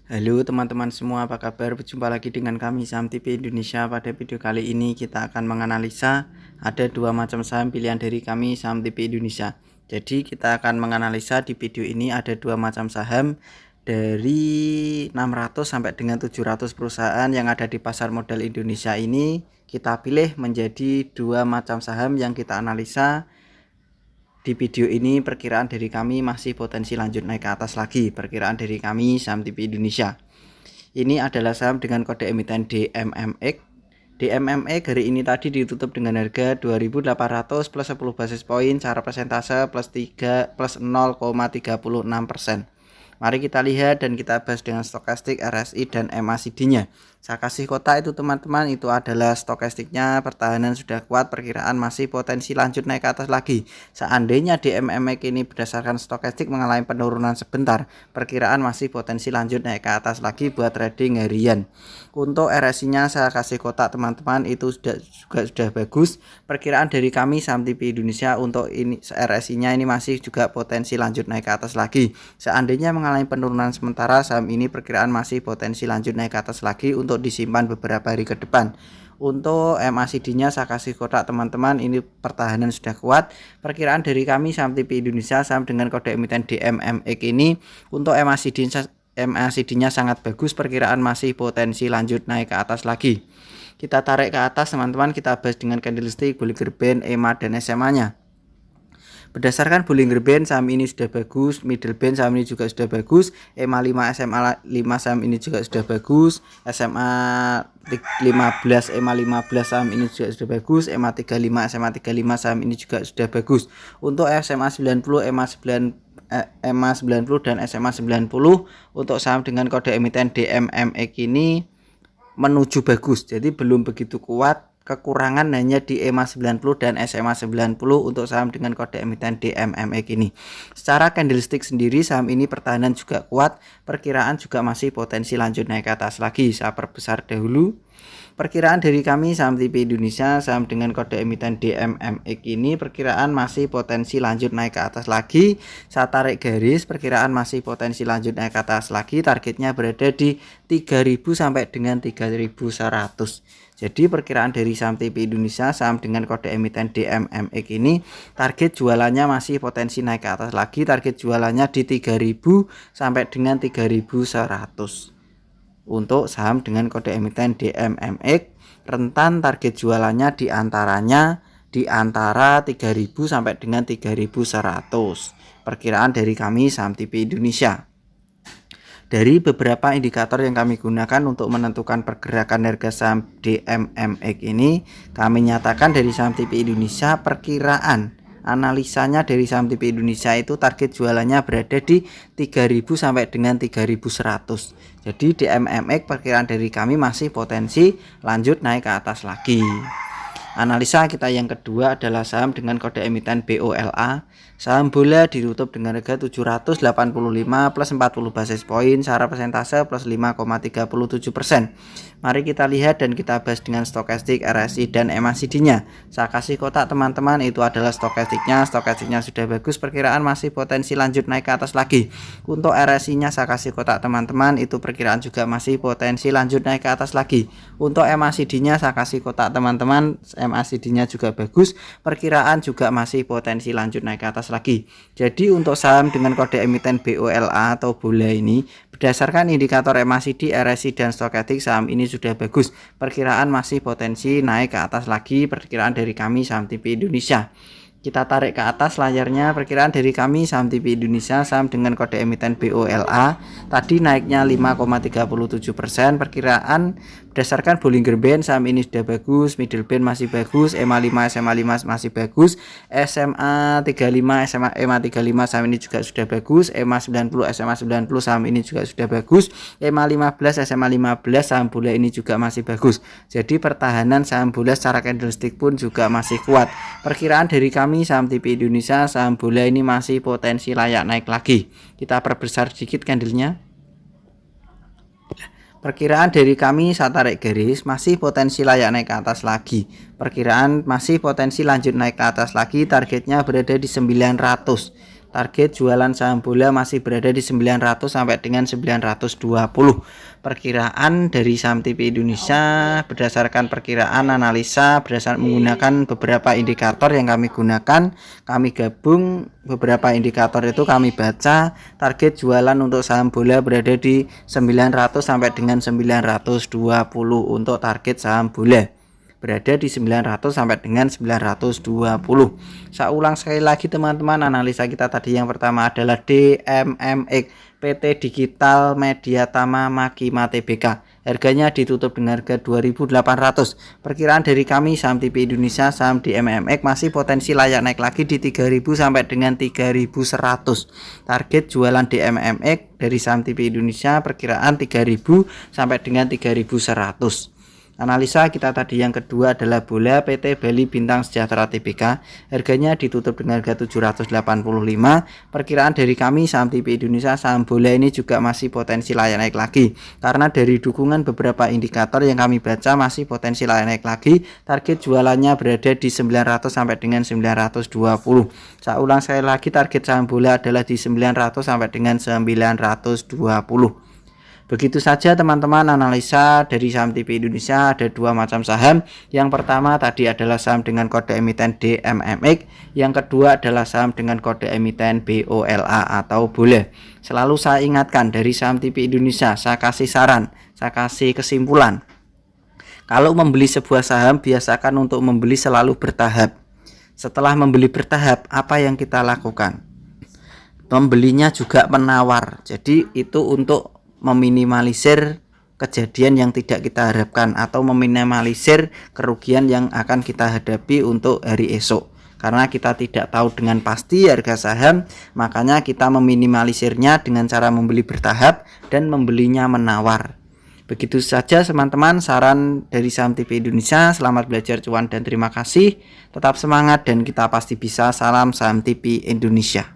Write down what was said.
Halo teman-teman semua, apa kabar? Berjumpa lagi dengan kami Saham TV Indonesia. Pada video kali ini kita akan menganalisa ada dua macam saham pilihan dari kami Saham TV Indonesia. Jadi kita akan menganalisa di video ini ada dua macam saham dari 600 sampai dengan 700 perusahaan yang ada di pasar modal Indonesia ini. Kita pilih menjadi dua macam saham yang kita analisa. Di video ini perkiraan dari kami masih potensi lanjut naik ke atas lagi. Perkiraan dari kami Saham TV Indonesia. Ini adalah saham dengan kode emiten DMMX. DMMX hari ini tadi ditutup dengan harga 2.800 plus 10 basis poin, secara persentase plus 0,36%. Mari kita lihat dan kita bahas dengan stokastik, RSI dan MACD-nya. Saya kasih kotak itu teman-teman, itu adalah stokastiknya, pertahanan sudah kuat, perkiraan masih potensi lanjut naik ke atas lagi. Seandainya DMMX ini berdasarkan stokastik mengalami penurunan sebentar, perkiraan masih potensi lanjut naik ke atas lagi buat trading harian. Untuk RSI-nya saya kasih kotak teman-teman, itu sudah bagus. Perkiraan dari kami Saham TV Indonesia untuk ini RSI-nya ini masih juga potensi lanjut naik ke atas lagi. Seandainya mengalami penurunan sementara, saham ini perkiraan masih potensi lanjut naik ke atas lagi untuk disimpan beberapa hari ke depan. Untuk MACD-nya saya kasih kotak teman-teman, ini pertahanan sudah kuat. Perkiraan dari kami Saham TV Indonesia saham dengan kode emiten DMMX ini untuk MACD-nya sangat bagus, perkiraan masih potensi lanjut naik ke atas lagi. Kita tarik ke atas teman-teman, kita bahas dengan candlestick, Bollinger Band, EMA dan SMA-nya. Berdasarkan Bollinger Band saham ini sudah bagus, middle band saham ini juga sudah bagus, EMA 5, SMA 5 saham ini juga sudah bagus, SMA 15, EMA 15 saham ini juga sudah bagus, EMA 35, SMA 35 saham ini juga sudah bagus. Untuk SMA 90, EMA 90 dan SMA 90 untuk saham dengan kode emiten DMMX ini menuju bagus, jadi belum begitu kuat. Kekurangan hanya di EMA 90 dan SMA 90 untuk saham dengan kode emiten DMMX ini. Secara candlestick sendiri saham ini pertahanan juga kuat, perkiraan juga masih potensi lanjut naik ke atas lagi. Saya perbesar dahulu. Perkiraan dari kami Saham TV Indonesia saham dengan kode emiten DMMX ini perkiraan masih potensi lanjut naik ke atas lagi. Saya tarik garis, perkiraan masih potensi lanjut naik ke atas lagi. Targetnya berada di 3.000 sampai dengan 3.100. Jadi perkiraan dari Saham TV Indonesia saham dengan kode emiten DMMX ini target jualannya masih potensi naik ke atas lagi. Target jualannya di 3.000 sampai dengan 3.100. Untuk saham dengan kode emiten DMMX, rentan target jualannya di antara 3.000 sampai dengan 3.100. Perkiraan dari kami Saham TV Indonesia. Dari beberapa indikator yang kami gunakan untuk menentukan pergerakan harga saham DMMX ini, kami nyatakan dari Saham TV Indonesia perkiraan analisanya dari Saham TV Indonesia itu target jualannya berada di 3.000 sampai dengan 3.100. Jadi DMMX perkiraan dari kami masih potensi lanjut naik ke atas lagi. Analisa kita yang kedua adalah saham dengan kode emiten BOLA. Saham bola ditutup dengan harga 785 plus 40 basis poin, secara persentase plus 5,37%. Mari kita lihat dan kita bahas dengan stokastik, RSI dan MACD-nya. Saya kasih kotak teman-teman, itu adalah stokastiknya. Stokastiknya sudah bagus, perkiraan masih potensi lanjut naik ke atas lagi. Untuk RSI-nya saya kasih kotak teman-teman, itu perkiraan juga masih potensi lanjut naik ke atas lagi. Untuk MACD-nya saya kasih kotak teman-teman, MACD-nya juga bagus, perkiraan juga masih potensi lanjut naik ke atas lagi. Jadi untuk saham dengan kode emiten BOLA atau bola ini berdasarkan indikator MACD, RSI dan stokastik saham ini sudah bagus, perkiraan masih potensi naik ke atas lagi. Perkiraan dari kami Saham TV Indonesia. Kita tarik ke atas layarnya, perkiraan dari kami Saham TV Indonesia saham dengan kode emiten BOLA tadi naiknya 5,37%. Perkiraan berdasarkan Bollinger Band saham ini sudah bagus, middle band masih bagus, EMA 5 SMA 5 masih bagus, SMA 35 EMA 35 saham ini juga sudah bagus, EMA 90 SMA 90 saham ini juga sudah bagus, EMA 15 SMA 15 saham bola ini juga masih bagus. Jadi pertahanan saham bola secara candlestick pun juga masih kuat. Perkiraan dari kami Saham TV Indonesia saham bola ini masih potensi layak naik lagi. Kita perbesar sedikit candlenya. Perkiraan dari kami saya tarik garis, masih potensi layak naik ke atas lagi. Perkiraan masih potensi lanjut naik ke atas lagi, targetnya berada di 900. target jualan saham bola masih berada di 900 sampai dengan 920. Perkiraan dari saham TV Indonesia berdasarkan perkiraan analisa berdasarkan menggunakan beberapa indikator yang kami gunakan, kami gabung beberapa indikator itu, kami baca target jualan untuk saham bola berada di 900 sampai dengan 920 untuk target saham bola berada di 900 sampai dengan 920. Saya ulang sekali lagi teman-teman, analisa kita tadi yang pertama adalah DMMX PT Digital Media Tama Makima Tbk. Harganya ditutup dengan harga 2.800. Perkiraan dari kami saham TV Indonesia, saham DMMX masih potensi layak naik lagi di 3.000 sampai dengan 3.100. Target jualan DMMX dari saham TV Indonesia perkiraan 3.000 sampai dengan 3.100. Analisa kita tadi yang kedua adalah bola PT Bali Bintang Sejahtera Tbk. Harganya ditutup dengan harga 785. Perkiraan dari kami saham TV Indonesia, saham bola ini juga masih potensi layak naik lagi, karena dari dukungan beberapa indikator yang kami baca masih potensi layak naik lagi. Target jualannya berada di 900 sampai dengan 920. Saya ulang sekali lagi, target saham bola adalah di 900 sampai dengan 920. Begitu saja teman-teman analisa dari saham TV Indonesia. Ada dua macam saham. Yang pertama tadi adalah saham dengan kode emiten DMMX. Yang kedua adalah saham dengan kode emiten BOLA atau bola. Selalu saya ingatkan, dari saham TV Indonesia saya kasih saran, saya kasih kesimpulan. Kalau membeli sebuah saham, biasakan untuk membeli selalu bertahap. Setelah membeli bertahap, apa yang kita lakukan? Membelinya juga menawar. Jadi itu untuk meminimalisir kejadian yang tidak kita harapkan atau meminimalisir kerugian yang akan kita hadapi untuk hari esok. Karena kita tidak tahu dengan pasti harga saham, makanya kita meminimalisirnya dengan cara membeli bertahap dan membelinya menawar. Begitu saja teman-teman saran dari saham TV Indonesia. Selamat belajar cuan dan terima kasih. Tetap semangat dan kita pasti bisa. Salam saham TV Indonesia.